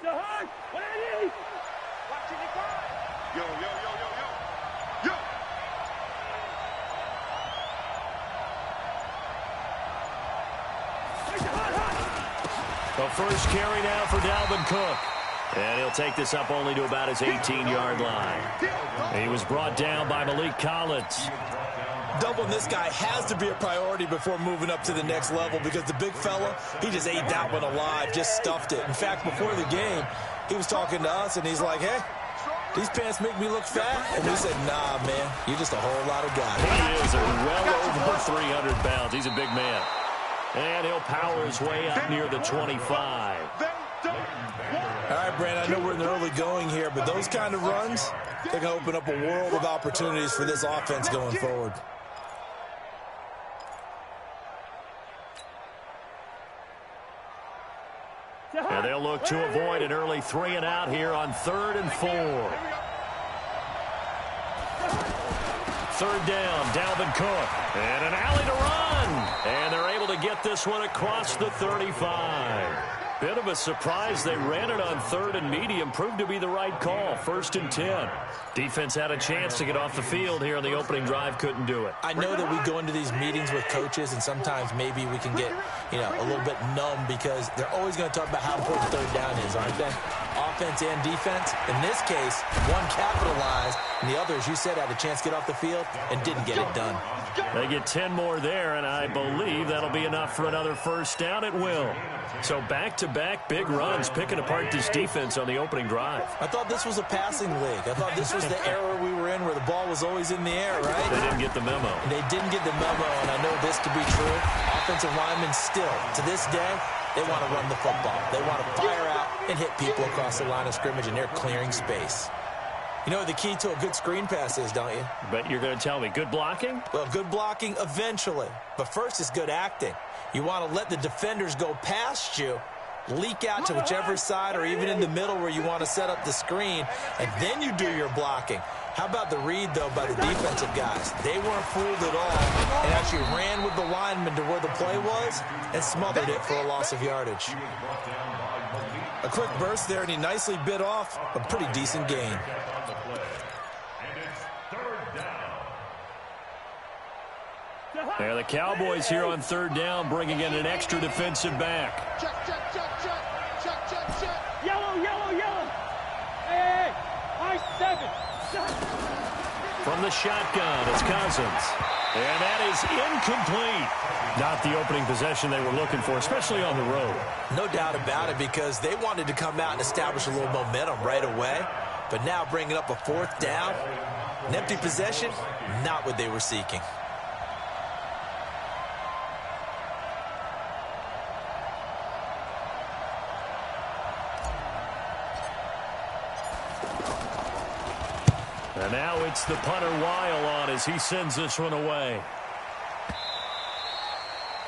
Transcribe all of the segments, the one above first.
Yo, yo, yo, yo, yo. Yo. The first carry now for Dalvin Cook. And he'll take this up only to about his 18-yard line. He was brought down by Malik Collins. Doubling this guy has to be a priority before moving up to the next level because the big fella, he just ate that one alive, just stuffed it. In fact, before the game, he was talking to us, and he's like, hey, these pants make me look fat. And we said, nah, man, you're just a whole lot of guys. He is well over 300 pounds. He's a big man. And he'll power his way up near the 25. All right, Brandon, I know we're in the early going here, but those kind of runs, they're going to open up a world of opportunities for this offense going forward. And they'll look to avoid an early 3-and-out here on 3rd and 4. Third down, Dalvin Cook. And an alley to run. And they're able to get this one across the 35. Bit of a surprise. They ran it on 3rd and medium. Proved to be the right call. 1st and 10. Defense had a chance to get off the field here on the opening drive. Couldn't do it. I know that we go into these meetings with coaches, and sometimes maybe we can get, a little bit numb because they're always going to talk about how important third down is, aren't they? Offense and defense. In this case, one capitalized, and the other, as you said, had a chance to get off the field and didn't get it done. They get 10 more there, and I believe that'll be enough for another first down. It will. So back-to-back big runs, picking apart this defense on the opening drive. I thought this was a passing league. I thought this was the era we were in where the ball was always in the air, right? They didn't get the memo. They didn't get the memo, and I know this to be true. Offensive linemen still, to this day, they want to run the football. They want to fire out and hit people across the line of scrimmage, and they're clearing space. You know what the key to a good screen pass is, don't you? But you're going to tell me, good blocking? Well, good blocking eventually. But first is good acting. You want to let the defenders go past you, leak out to whichever side or even in the middle where you want to set up the screen, and then you do your blocking. How about the read, though, by the defensive guys? They weren't fooled at all and actually ran with the lineman to where the play was and smothered it for a loss of yardage. A quick burst there, and he nicely bit off a pretty decent gain. There the Cowboys here on 3rd down, bringing in an extra defensive back. Check. Yellow. Hey, I-7. From the shotgun, it's Cousins. And that is incomplete. Not the opening possession they were looking for, especially on the road. No doubt about it, because they wanted to come out and establish a little momentum right away. But now bringing up a 4th down, an empty possession, not what they were seeking. And now it's the punter Weil on as he sends this one away.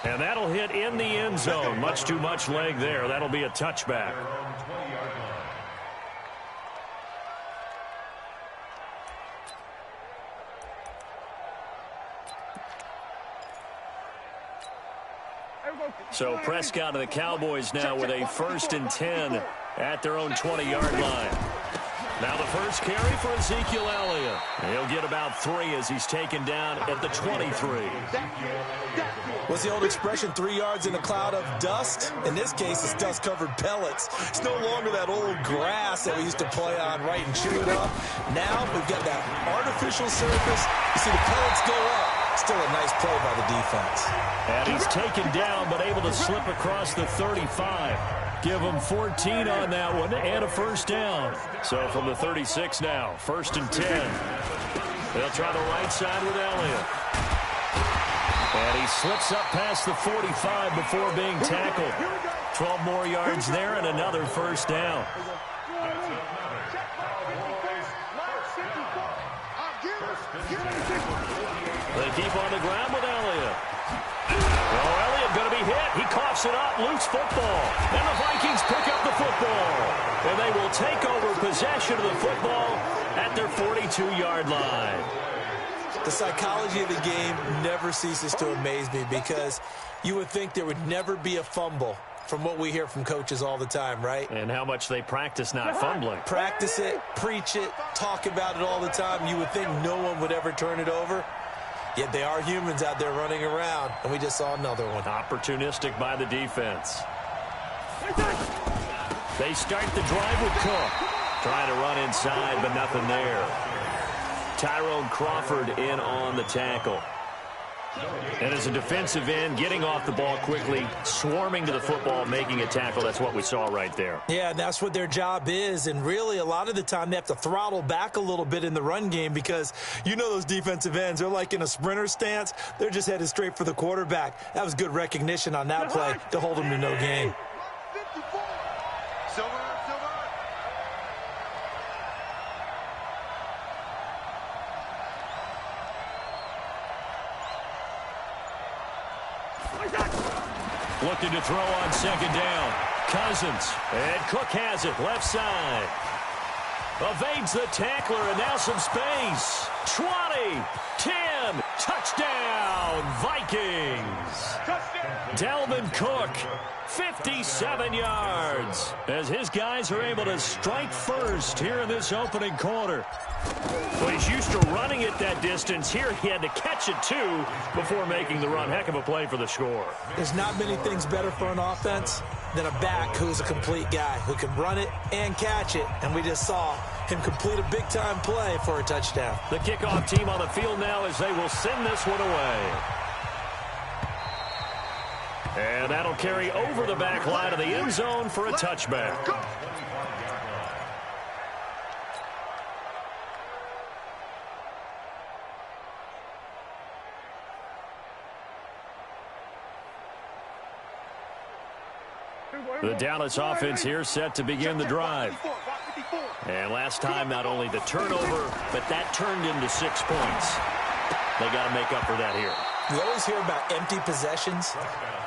And that'll hit in the end zone. Much too much leg there. That'll be a touchback. So Prescott and the Cowboys now with a 1st and 10 at their own 20-yard line. Now the first carry for Ezekiel Elliott. He'll get about 3 as he's taken down at the 23. What's the old expression, 3 yards in a cloud of dust? In this case, it's dust-covered pellets. It's no longer that old grass that we used to play on, right, and chew it up. Now we've got that artificial surface. You see the pellets go up. Still a nice play by the defense. And he's taken down but able to slip across the 35. Give him 14 on that one and a first down. So from the 36 now, 1st and 10. They'll try the right side with Elliott. And he slips up past the 45 before being tackled. 12 more yards there and another first down. They keep on the ground with Elliott. Well, Elliott going to be hit. He coughs it up. Loose football. And the Vikings pick up the football. And they will take over possession of the football at their 42-yard line. The psychology of the game never ceases to amaze me because you would think there would never be a fumble from what we hear from coaches all the time, right? And how much they practice not fumbling. Practice it, preach it, talk about it all the time. You would think no one would ever turn it over. Yet they are humans out there running around, and we just saw another one. Opportunistic by the defense. They start the drive with Cook. Trying to run inside, but nothing there. Tyrone Crawford in on the tackle. And as a defensive end, getting off the ball quickly, swarming to the football, making a tackle, that's what we saw right there. Yeah, that's what their job is, and really a lot of the time they have to throttle back a little bit in the run game because you know those defensive ends, they're like in a sprinter stance. They're just headed straight for the quarterback. That was good recognition on that play to hold them to no gain. Looking to throw on second down. Cousins. And Cook has it. Left side. Evades the tackler, and now some space. 20. 10. Touchdown, Vikings. Dalvin Cook, 57 yards. As his guys are able to strike first here in this opening quarter. Well, he's used to running it that distance. Here he had to catch it, too, before making the run. Heck of a play for the score. There's not many things better for an offense than a back who's a complete guy, who can run it and catch it. And we just saw him complete a big-time play for a touchdown. The kickoff team on the field now as they will send this one away. And that'll carry over the back line of the end zone for a touchback. The Dallas offense here set to begin the drive. And last time, not only the turnover, but that turned into 6 points. They got to make up for that here. You always hear about empty possessions,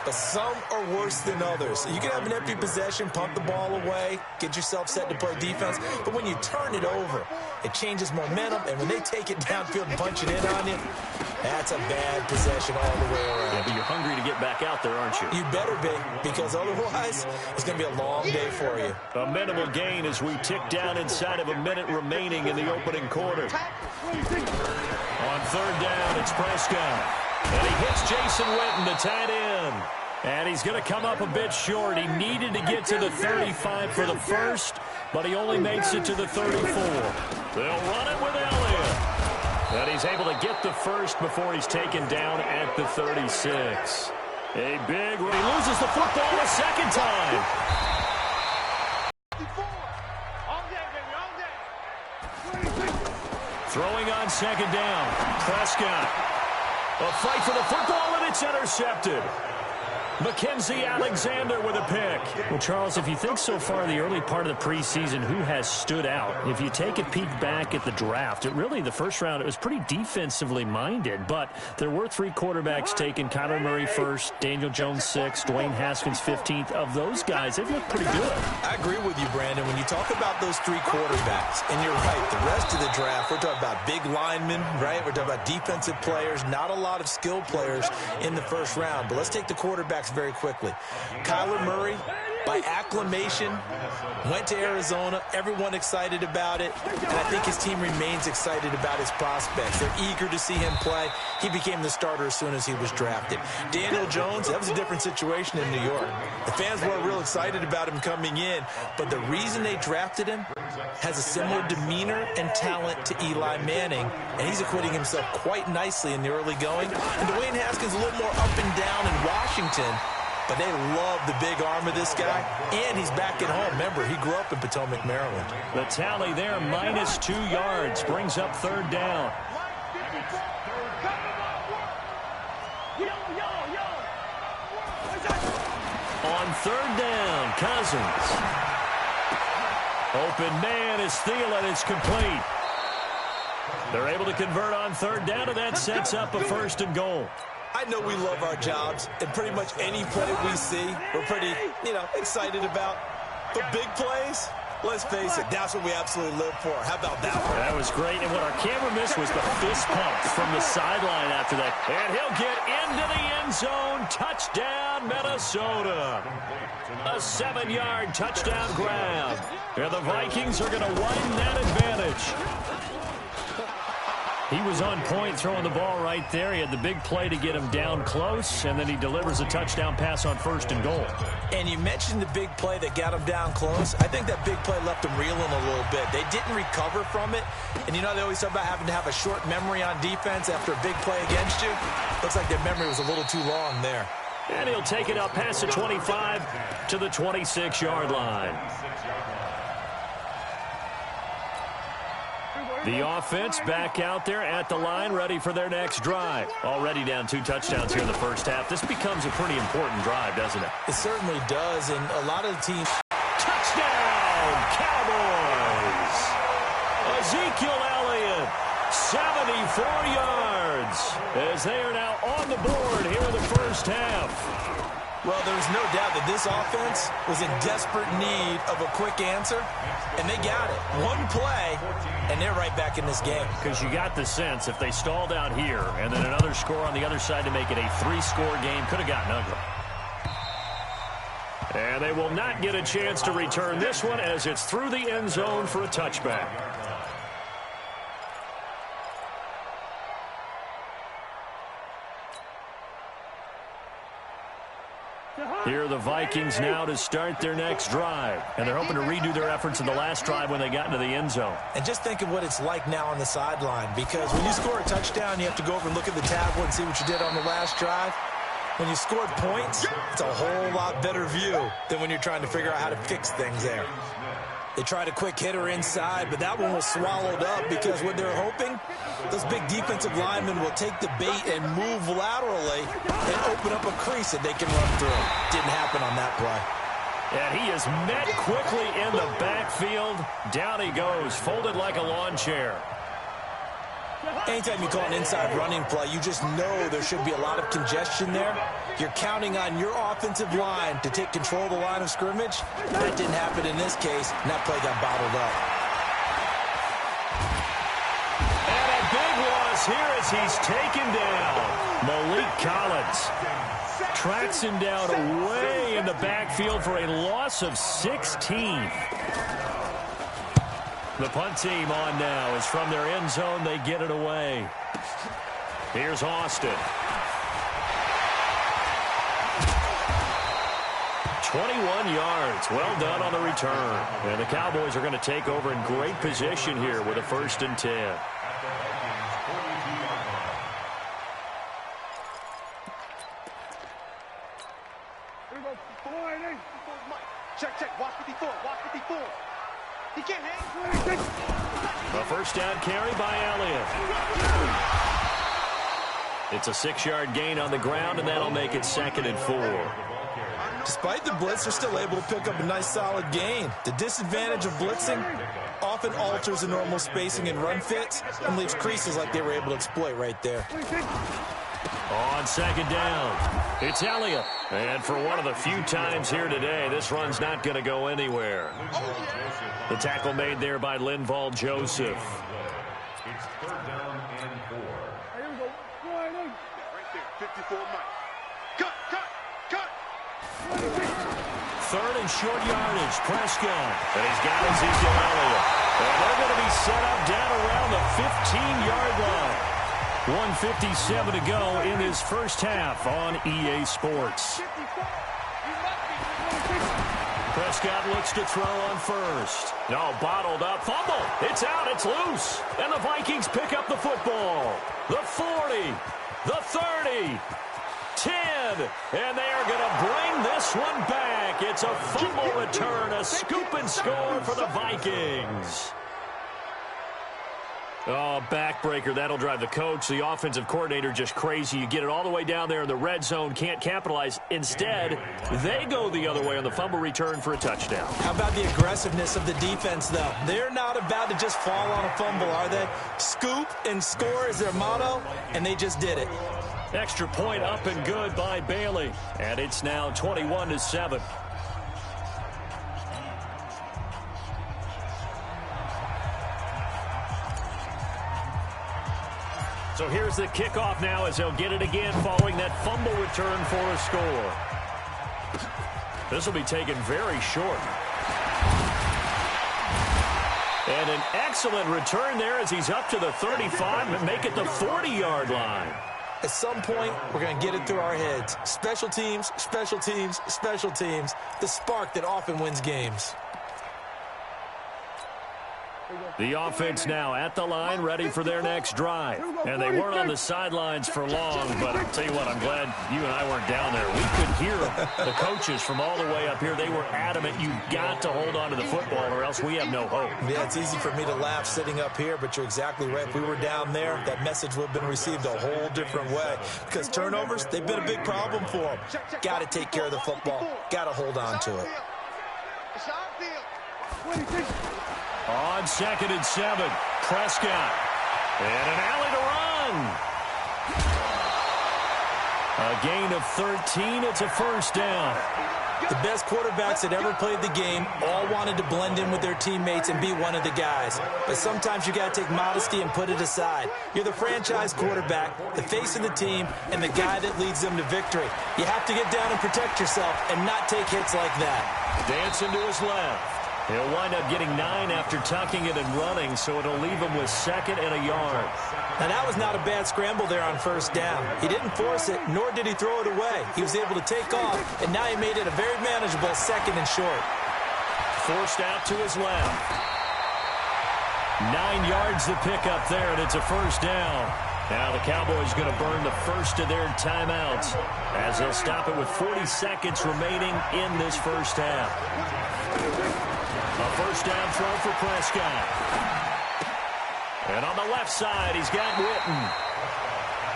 but some are worse than others. You can have an empty possession, pump the ball away, get yourself set to play defense, but when you turn it over, it changes momentum, and when they take it downfield and punch it in on you, that's a bad possession all the way around. Yeah, but you're hungry to get back out there, aren't you? You better be, because otherwise, it's going to be a long day for you. A minimal gain as we tick down inside of a minute remaining in the opening quarter. On third down, it's Prescott. And he hits Jason Witten, the tight end. And he's going to come up a bit short. He needed to get to the 35 for the first, but he only makes it to the 34. They'll run it with Elliott. And he's able to get the first before he's taken down at the 36. A big run. He loses the football a second time. Throwing on second down. Prescott. A fight for the football, and it's intercepted. Mackenzie Alexander with a pick. Well, Charles, if you think so far the early part of the preseason, who has stood out? If you take a peek back at the draft, the first round, it was pretty defensively minded, but there were 3 quarterbacks taken. Kyler Murray first, Daniel Jones 6th, Dwayne Haskins 15th. Of those guys, they've looked pretty good. I agree with you, Brandon. When you talk about those 3 quarterbacks, and you're right, the rest of the draft, we're talking about big linemen, right? We're talking about defensive players, not a lot of skilled players in the first round. But let's take the quarterbacks very quickly. Kyler Murray, by acclamation, went to Arizona. Everyone excited about it. And I think his team remains excited about his prospects. They're eager to see him play. He became the starter as soon as he was drafted. Daniel Jones, that was a different situation in New York. The fans weren't real excited about him coming in, but the reason they drafted him has a similar demeanor and talent to Eli Manning, and he's acquitting himself quite nicely in the early going. And Dwayne Haskins a little more up and down in Washington, but they love the big arm of this guy, and he's back at home. Remember, he grew up in Potomac, Maryland. The tally there, minus 2 yards, brings up third down. On third down, Cousins. Open man is Thielen. It's complete. They're able to convert on third down, and that sets up a 1st and goal. I know we love our jobs, and pretty much any play we see, we're pretty, excited about. But big plays, Let's face it, that's what we absolutely live for. How about that one? That was great, and what our camera missed was the fist pump from the sideline after that. And he'll get into the end zone. Touchdown, Minnesota. A 7-yard touchdown grab. And the Vikings are going to widen that advantage. He was on point throwing the ball right there. He had the big play to get him down close, and then he delivers a touchdown pass on 1st and goal. And you mentioned the big play that got him down close. I think that big play left him reeling a little bit. They didn't recover from it. And you know, they always talk about having to have a short memory on defense after a big play against you. Looks like their memory was a little too long there. And he'll take it up past the 25 to the 26-yard line. The offense back out there at the line, ready for their next drive. Already down 2 touchdowns here in the first half. This becomes a pretty important drive, doesn't it? It certainly does, and a lot of the teams... Touchdown, Cowboys! Ezekiel Elliott, 74 yards, as they are now on the board here in the first half. Well, there's no doubt that this offense was in desperate need of a quick answer, and they got it. One play, and they're right back in this game. Because you got the sense if they stalled out here and then another score on the other side to make it a 3-score game, could have gotten ugly. And they will not get a chance to return this one as it's through the end zone for a touchback. Here are the Vikings now to start their next drive. And they're hoping to redo their efforts in the last drive when they got into the end zone. And just think of what it's like now on the sideline. Because when you score a touchdown, you have to go over and look at the tablet and see what you did on the last drive. When you scored points, it's a whole lot better view than when you're trying to figure out how to fix things there. They tried a quick hitter inside, but that one was swallowed up because what they're hoping, those big defensive linemen will take the bait and move laterally and open up a crease that they can run through. Didn't happen on that play. And he is met quickly in the backfield. Down he goes, folded like a lawn chair. Anytime you call an inside running play, you just know there should be a lot of congestion there. You're counting on your offensive line to take control of the line of scrimmage. That didn't happen in this case, and that play got bottled up. And a big loss here as he's taken down. Malik Collins tracks him down away in the backfield for a loss of 16. The punt team on now is from their end zone. They get it away. Here's Austin. 21 yards. Well done on the return. And the Cowboys are going to take over in great position here with a 1st and 10. Check. Watch 54. Watch 54. He can't hang. A 1st down carry by Elliott. It's a 6-yard gain on the ground, and that'll make it 2nd and 4. Despite the blitz, they're still able to pick up a nice solid gain. The disadvantage of blitzing often alters the normal spacing and run fits and leaves creases like they were able to exploit right there. On 2nd down, it's Elliott. And for one of the few times here today, this run's not going to go anywhere. The tackle made there by Linval Joseph. It's 3rd down and 4. Here we go. Right there, 54 Mike. Cut. 3rd and short yardage, Prescott. And he's got Ezekiel Elliott. And they're going to be set up down around the 15-yard line. 1:57 to go in this first half on EA Sports. Prescott looks to throw on 1st. No, bottled up. Fumble. It's out. It's loose. And the Vikings pick up the football. The 40. The 30. 10. And they are going to bring this one back. It's a fumble return. A scoop and score for the Vikings. Oh, backbreaker. That'll drive the coach, the offensive coordinator, just crazy. You get it all the way down there in the red zone, can't capitalize. Instead, they go the other way on the fumble return for a touchdown. How about the aggressiveness of the defense, though? They're not about to just fall on a fumble, are they? Scoop and score is their motto, and they just did it. Extra point up and good by Bailey. And it's now 21-7. So here's the kickoff now as they'll get it again following that fumble return for a score. This will be taken very short. And an excellent return there as he's up to the 35 and make it the 40-yard line. At some point, we're going to get it through our heads. Special teams, special teams, special teams. The spark that often wins games. The offense now at the line, ready for their next drive. And they weren't on the sidelines for long, but I'll tell you what, I'm glad you and I weren't down there. We could hear the coaches from all the way up here. They were adamant, you've got to hold on to the football or else we have no hope. Yeah, it's easy for me to laugh sitting up here, but you're exactly right. If we were down there, that message would have been received a whole different way. Because turnovers, they've been a big problem for them. Got to take care of the football. Got to hold on to it. On 2nd and 7, Prescott. And an alley to run. A gain of 13. It's a first down. The best quarterbacks that ever played the game all wanted to blend in with their teammates and be one of the guys. But sometimes you got to take modesty and put it aside. You're the franchise quarterback, the face of the team, and the guy that leads them to victory. You have to get down and protect yourself and not take hits like that. Dancing to his left. He'll wind up getting 9 after tucking it and running, so it'll leave him with 2nd and a yard. Now, that was not a bad scramble there on first down. He didn't force it, nor did he throw it away. He was able to take off, and now he made it a very manageable 2nd and short. Forced out to his left. 9 yards the pickup there, and it's a first down. Now the Cowboys going to burn the first of their timeouts as they'll stop it with 40 seconds remaining in this first half. A first down throw for Prescott. And on the left side, he's got Witten.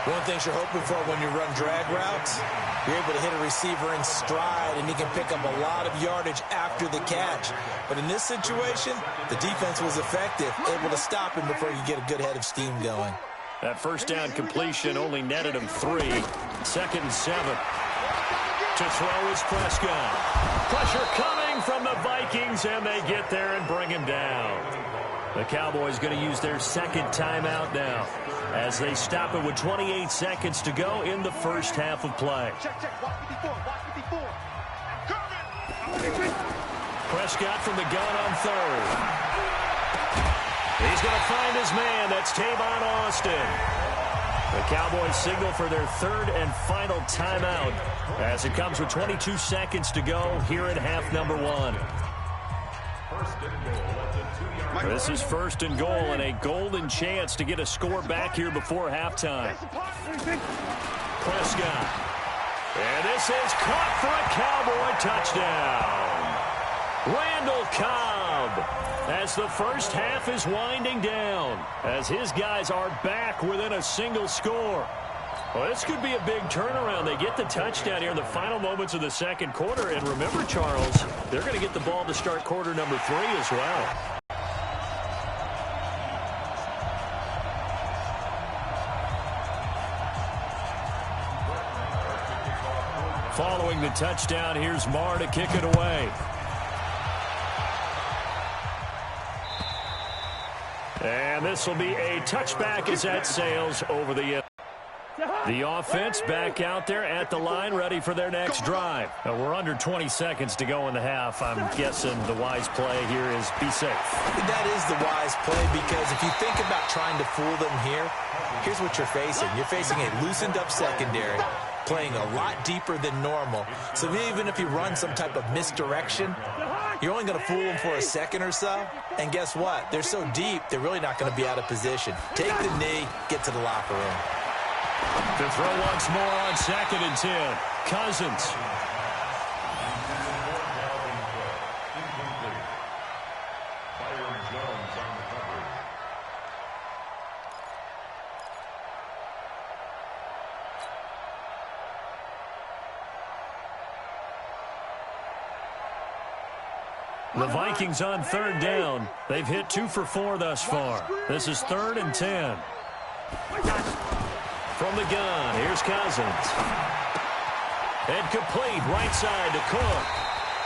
One of the things you're hoping for when you run drag routes, you're able to hit a receiver in stride, and he can pick up a lot of yardage after the catch. But in this situation, the defense was effective, able to stop him before you get a good head of steam going. That first down completion only netted him 3. 2nd and 7. To throw is Prescott. Pressure coming from the Vikings, and they get there and bring him down. The Cowboys going to use their 2nd timeout now as they stop it with 28 seconds to go in the first half of play. Prescott from the gun on 3rd. He's going to find his man. That's Tavon Austin. The Cowboys signal for their 3rd and final timeout as it comes with 22 seconds to go here in half number 1. This is 1st and goal and a golden chance to get a score back here before halftime. Prescott. And this is caught for a Cowboy touchdown. Randall Cobb as the first half is winding down as his guys are back within a single score. Well, this could be a big turnaround. They get the touchdown here in the final moments of the 2nd quarter. And remember, Charles, they're going to get the ball to start quarter number 3 as well. Following the touchdown, here's Marr to kick it away. And this will be a touchback as that sails over the end. The offense back out there at the line, ready for their next drive. Now, we're under 20 seconds to go in the half. I'm guessing the wise play here is be safe. That is the wise play, because if you think about trying to fool them here, here's what you're facing. You're facing a loosened up secondary, playing a lot deeper than normal. So even if you run some type of misdirection, you're only going to fool them for a second or so. And guess what? They're so deep, they're really not going to be out of position. Take the knee, get to the locker room. To throw once more on 2nd and 10. Cousins. The Vikings on 3rd down. They've hit 2 for 4 thus far. This is 3rd and 10. From the gun, here's Cousins. And complete right side to Cook.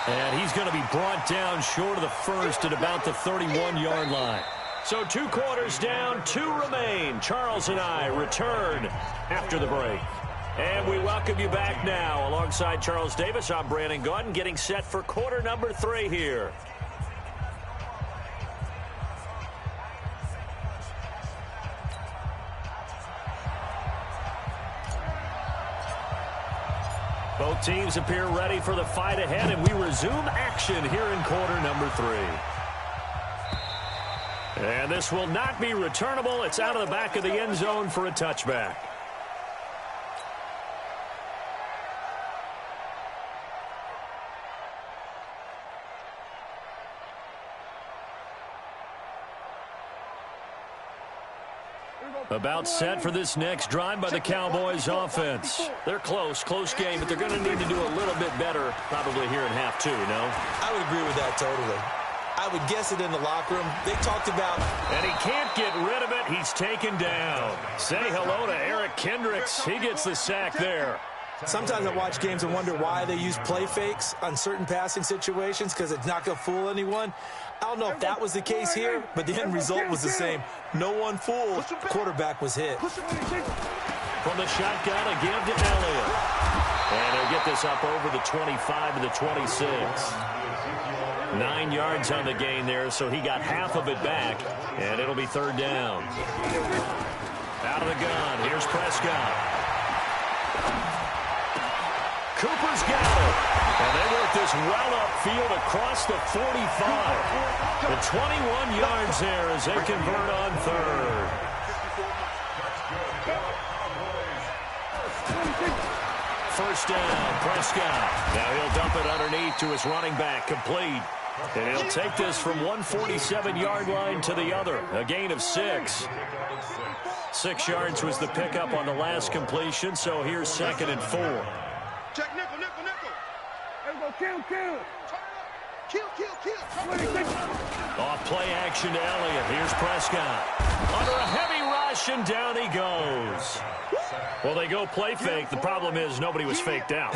And he's going to be brought down short of the first at about the 31-yard line. So 2 quarters down, 2 remain. Charles and I return after the break. And we welcome you back now. Alongside Charles Davis, I'm Brandon Gaudin, getting set for quarter number 3 here. Both teams appear ready for the fight ahead, and we resume action here in quarter number 3. And this will not be returnable. It's out of the back of the end zone for a touchback. About set for this next drive by the Cowboys offense. They're close game, but they're going to need to do a little bit better probably here in half 2, no? I would agree with that totally. I would guess it in the locker room. They talked about... And he can't get rid of it. He's taken down. Say hello to Eric Kendricks. He gets the sack there. Sometimes I watch games and wonder why they use play fakes on certain passing situations because it's not going to fool anyone. I don't know if that was the case here, but the end result was the same. No one fooled. The quarterback was hit. From the shotgun, a give to Elliott. And he'll get this up over the 25 to the 26. 9 yards on the gain there, so he got half of it back, and it'll be 3rd down. Out of the gun, here's Prescott. Cooper's got it. And they work this well upfield across the 45. The 21 yards there as they convert on 3rd. First down, Prescott. Now he'll dump it underneath to his running back, complete. And he'll take this from 147-yard line to the other, a gain of 6. 6 yards was the pickup on the last completion, so here's 2nd and 4. Check nickel, nickel, nickel. There we go, kill. Off play action to Elliott. Here's Prescott. Under a heavy rush, and down he goes. Well, they go play fake. The problem is nobody was faked out.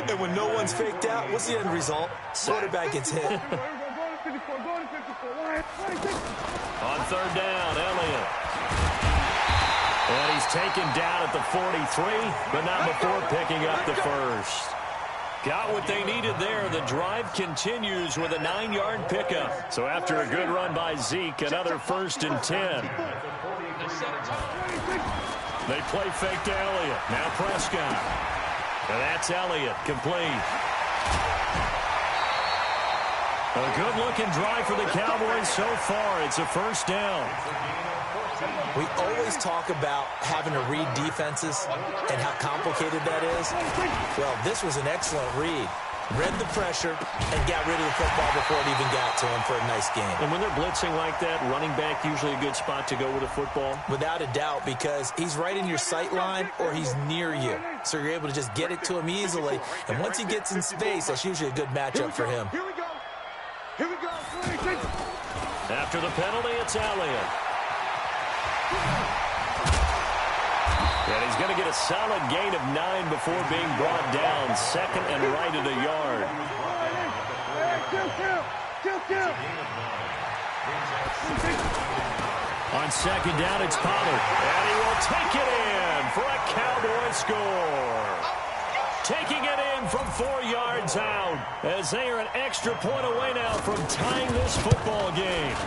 And when no one's faked out, what's the end result? Quarterback gets hit. On 3rd down, Elliott. And he's taken down at the 43, but not before picking up the first. Got what they needed there. The drive continues with a 9-yard pickup. So after a good run by Zeke, another 1st and 10. They play fake to Elliott. Now Prescott. And that's Elliott, complete. A good-looking drive for the Cowboys so far. It's a 1st down. We always talk about having to read defenses and how complicated that is. Well, this was an excellent read. Read the pressure and got rid of the football before it even got to him for a nice game. And when they're blitzing like that, running back usually a good spot to go with a football? Without a doubt, because he's right in your sight line or he's near you. So you're able to just get it to him easily. And once he gets in space, that's usually a good matchup for him. Here we go. After the penalty, it's Elliott. And he's going to get a solid gain of 9 before being brought down. 2nd and right at a yard. On 2nd down, it's Pollard. And he will take it in for a Cowboy score. Taking it in from 4 yards out as they are an extra point away now from tying this football game.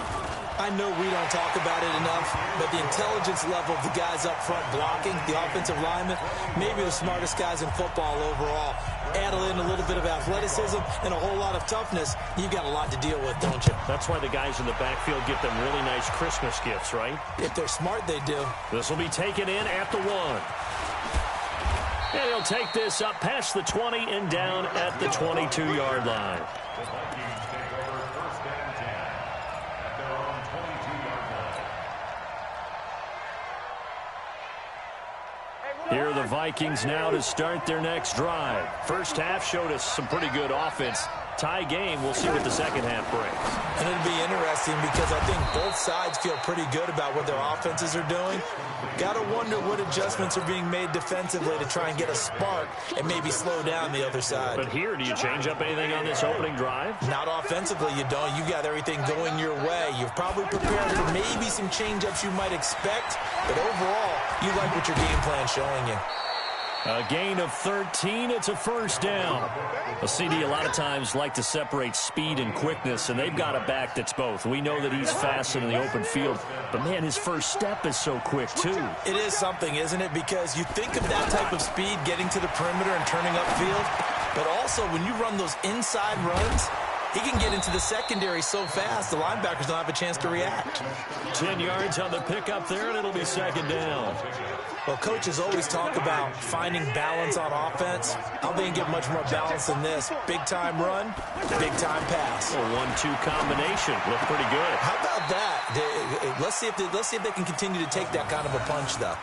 I know we don't talk about it enough, but the intelligence level of the guys up front blocking, the offensive linemen, maybe the smartest guys in football overall. Add in a little bit of athleticism and a whole lot of toughness, you've got a lot to deal with, don't you? That's why the guys in the backfield get them really nice Christmas gifts, right? If they're smart, they do. This will be taken in at the 1. And he'll take this up past the 20 and down at the 22-yard line. Here are the Vikings now to start their next drive. First half showed us some pretty good offense. Tie game. We'll see what the second half brings. And it'll be interesting because I think both sides feel pretty good about what their offenses are doing. Got to wonder what adjustments are being made defensively to try and get a spark and maybe slow down the other side. But here, do you change up anything on this opening drive? Not offensively, you don't. You got everything going your way. You've probably prepared for maybe some change-ups you might expect, but overall, you like what your game plan's showing you. A gain of 13. It's a first down. A CD a lot of times like to separate speed and quickness, and they've got a back that's both. We know that he's fast in the open field, but, man, his first step is so quick, too. It is something, isn't it? Because you think of that type of speed getting to the perimeter and turning upfield, but also when you run those inside runs, he can get into the secondary so fast, the linebackers don't have a chance to react. 10 yards on the pickup there, and it'll be second down. Well, coaches always talk about finding balance on offense. How they can get much more balance than this. Big-time run, big-time pass. A 1-2 combination. Looked pretty good. How about that? Let's see if they can continue to take that kind of a punch, though.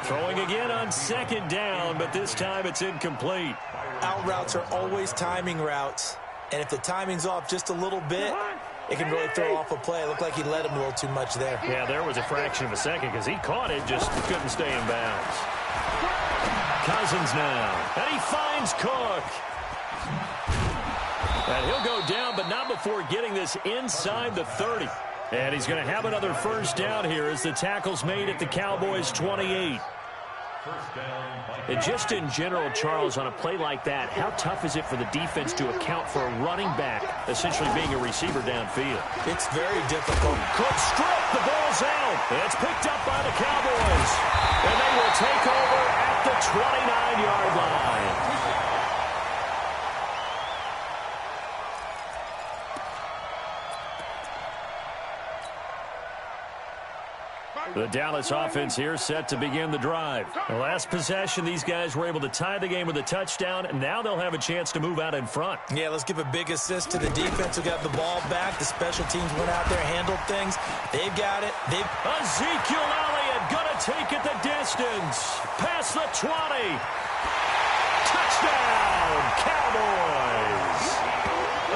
Throwing again on second down, but this time it's incomplete. Out routes are always timing routes. And if the timing's off just a little bit, it can really throw off a play. It looked like he led him a little too much there. Yeah, there was a fraction of a second because he caught it, just couldn't stay in bounds. Cousins now, and he finds Cook. And he'll go down, but not before getting this inside the 30. And he's going to have another first down here as the tackle's made at the Cowboys' 28. And just in general, Charles, on a play like that, how tough is it for the defense to account for a running back essentially being a receiver downfield? It's very difficult. Cook strip, the ball's out. It's picked up by the Cowboys. And they will take over at the 29-yard line. The Dallas offense here set to begin the drive. The last possession, these guys were able to tie the game with a touchdown, and now they'll have a chance to move out in front. Yeah, let's give a big assist to the defense who got the ball back. The special teams went out there, handled things. They've got it. Ezekiel Elliott going to take it the distance. Past the 20. Touchdown, Cowboys.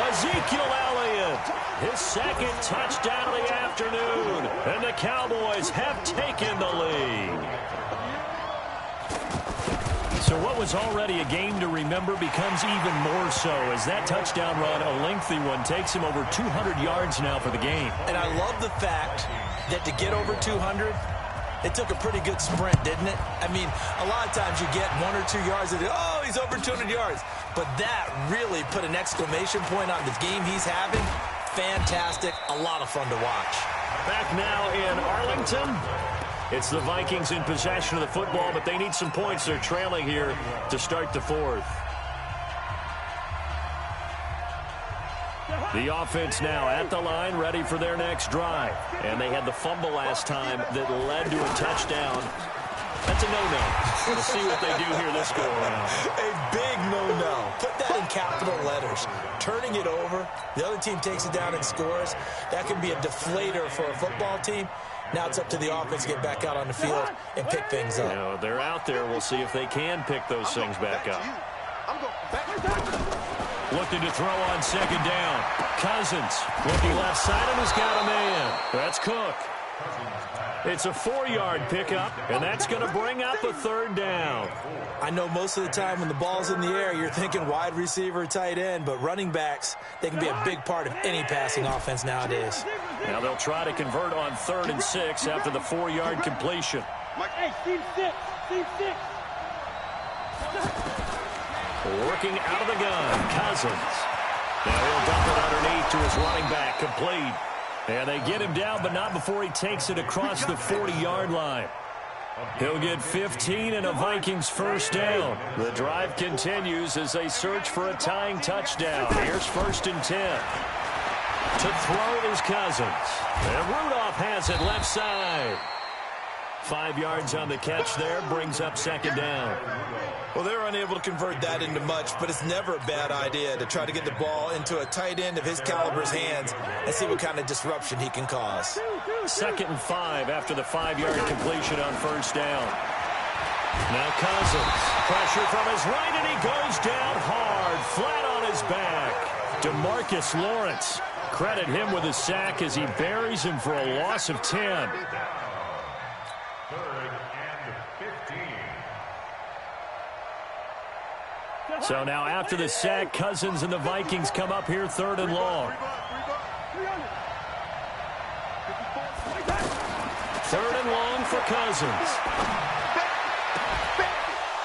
Ezekiel Elliott, his second touchdown of the afternoon, and the Cowboys have taken the lead. So what was already a game to remember becomes even more so as that touchdown run, a lengthy one, takes him over 200 yards now for the game. And I love the fact that to get over 200, it took a pretty good sprint, didn't it? I mean, a lot of times you get 1 or 2 yards and, oh, he's over 200 yards. But that really put an exclamation point on the game he's having. Fantastic. A lot of fun to watch. Back now in Arlington. It's the Vikings in possession of the football, but they need some points. They're trailing here to start the fourth. The offense now at the line, ready for their next drive. And they had the fumble last time that led to a touchdown. That's a no-no. We'll see what they do here this go-around. A big no-no. Put that in capital letters. Turning it over, the other team takes it down and scores. That can be a deflator for a football team. Now it's up to the offense to get back out on the field and pick things up. You know, they're out there. We'll see if they can pick those things back up. Looking to throw on second down. Cousins looking left side and has got a man. That's Cook. It's a 4-yard pickup, and that's going to bring up a third down. I know most of the time when the ball's in the air, you're thinking wide receiver, tight end, but running backs, they can be a big part of any passing offense nowadays. Now they'll try to convert on 3rd and 6 after the 4-yard completion. Hey, team 6. Working out of the gun, Cousins. Now he'll dump it underneath to his running back, complete. And they get him down, but not before he takes it across the 40-yard line. He'll get 15 and a Vikings first down. The drive continues as they search for a tying touchdown. Here's 1st and 10. To throw is Cousins. And Rudolph has it left side. 5 yards on the catch there, brings up second down. Well, they're unable to convert that into much, but it's never a bad idea to try to get the ball into a tight end of his caliber's hands and see what kind of disruption he can cause. 2nd and 5 after the 5-yard completion on first down. Now Cousins, pressure from his right, and he goes down hard, flat on his back. DeMarcus Lawrence. Credit him with a sack as he buries him for a loss of 10. 3rd and 15. So now after the sack, Cousins and the Vikings come up here 3rd and long. 3rd and long for Cousins.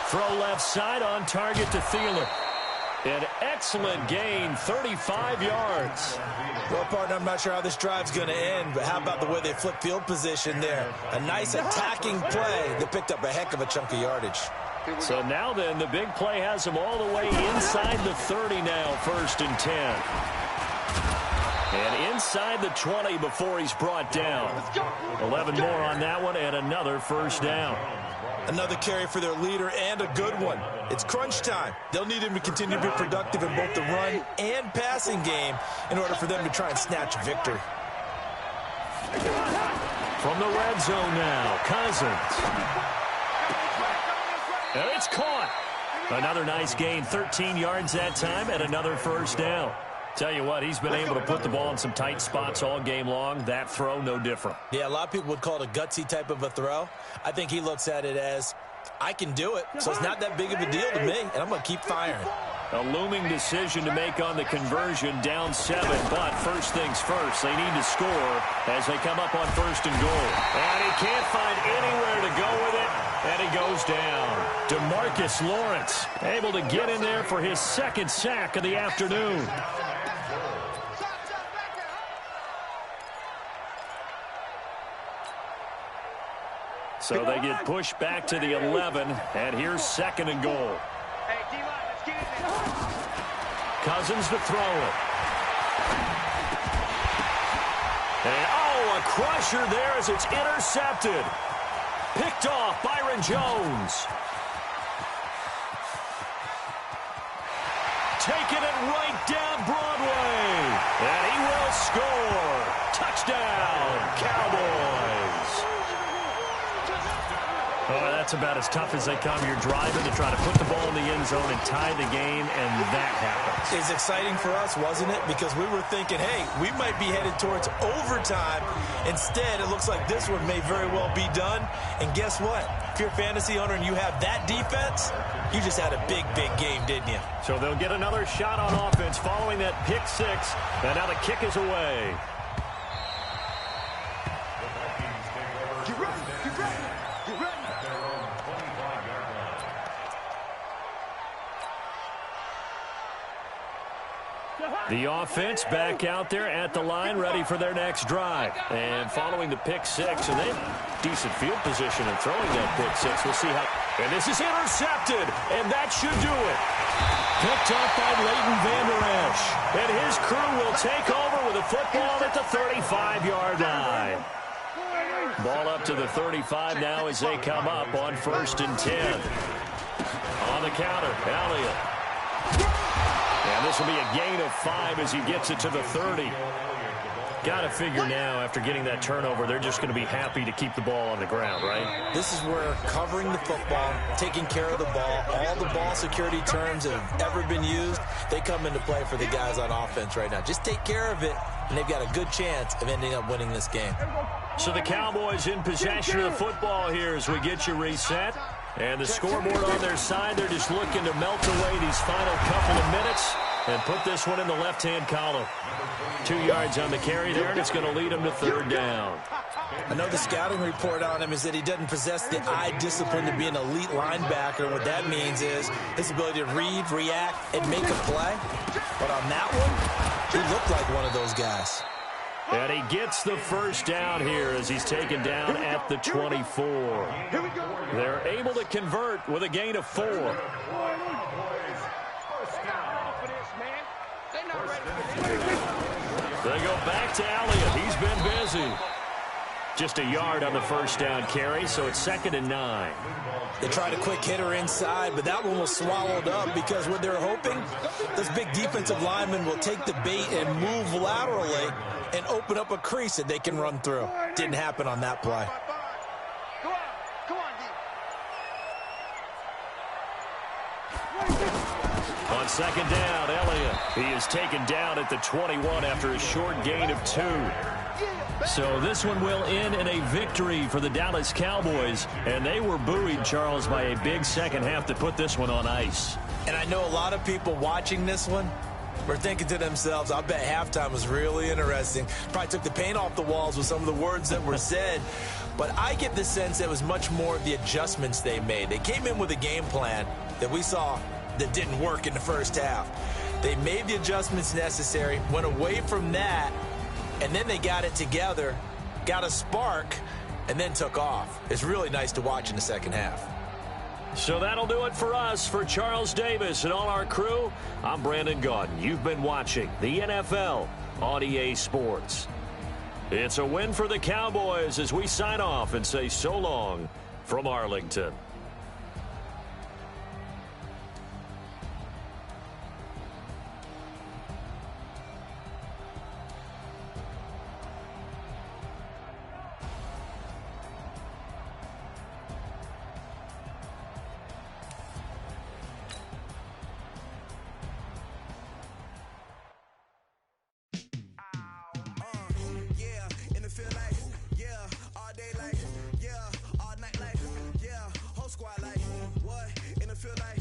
Throw left side on target to Thielen. An excellent gain, 35 yards. Well, partner, I'm not sure how this drive's going to end, but how about the way they flip field position there? A nice attacking play that picked up a heck of a chunk of yardage. So now then, the big play has him all the way inside the 30 now, 1st and 10. And inside the 20 before he's brought down. 11 more on that one and another 1st down. Another carry for their leader and a good one. It's crunch time. They'll need him to continue to be productive in both the run and passing game in order for them to try and snatch a victory. From the red zone now, Cousins. And it's caught. Another nice gain, 13 yards that time and another 1st down. Tell you what, he's been able to put the ball in some tight spots all game long. That throw, no different. Yeah, a lot of people would call it a gutsy type of a throw. I think he looks at it as, I can do it, so it's not that big of a deal to me, and I'm going to keep firing. A looming decision to make on the conversion, down 7, but first things first, they need to score as they come up on 1st and goal. And he can't find anywhere to go with it, and he goes down. DeMarcus Lawrence able to get in there for his 2nd sack of the afternoon. So they get pushed back to the 11, and here's 2nd and goal. Cousins to throw it. And, a crusher there as it's intercepted. Picked off Byron Jones. Taking it right down Broadway. And he will score. Touchdown, Cowboys. Oh, that's about as tough as they come. You're driving to try to put the ball in the end zone and tie the game, and that happens. It's exciting for us, wasn't it? Because we were thinking, hey, we might be headed towards overtime. Instead, it looks like this one may very well be done. And guess what? If you're a fantasy owner and you have that defense, you just had a big, big game, didn't you? So they'll get another shot on offense following that pick 6, and now the kick is away. The offense back out there at the line, ready for their next drive. And following the pick 6, and they have decent field position and throwing that pick 6. We'll see how. And this is intercepted, and that should do it. Picked up by Leighton Vander Esch. And his crew will take over with a football at the 35-yard line. Ball up to the 35 now as they come up on 1st and 10. On the counter, Elliott. And this will be a gain of 5 as he gets it to the 30. Got to figure now, after getting that turnover, they're just going to be happy to keep the ball on the ground, right? This is where covering the football, taking care of the ball, all the ball security terms that have ever been used, they come into play for the guys on offense right now. Just take care of it, and they've got a good chance of ending up winning this game. So the Cowboys in possession of the football here as we get you reset. And the scoreboard on their side, they're just looking to melt away these final couple of minutes and put this one in the left-hand column. 2 yards on the carry there, and it's going to lead them to 3rd down. I know the scouting report on him is that he doesn't possess the eye discipline to be an elite linebacker. And what that means is his ability to read, react, and make a play. But on that one, he looked like one of those guys. And he gets the 1st down here as he's taken down at the 24. They're able to convert with a gain of 4. They go back to Elliott. He's been busy. Just a yard on the 1st down carry, so it's 2nd and 9. They tried a quick hitter inside, but that one was swallowed up because what they're hoping, those big defensive linemen will take the bait and move laterally and open up a crease that they can run through. Didn't happen on that play. On 2nd down, Elliott. He is taken down at the 21 after a short gain of 2. So this one will end in a victory for the Dallas Cowboys, and they were buoyed, Charles, by a big second half to put this one on ice. And I know a lot of people watching this one were thinking to themselves, I bet halftime was really interesting. Probably took the paint off the walls with some of the words that were said. But I get the sense that it was much more of the adjustments they made. They came in with a game plan that we saw that didn't work in the first half. They made the adjustments necessary, went away from that, and then they got it together, got a spark, and then took off. It's really nice to watch in the second half. So that'll do it for us. For Charles Davis and all our crew, I'm Brandon Gaudin. You've been watching the NFL on EA Sports. It's a win for the Cowboys as we sign off and say so long from Arlington. Squad like, what? In the field like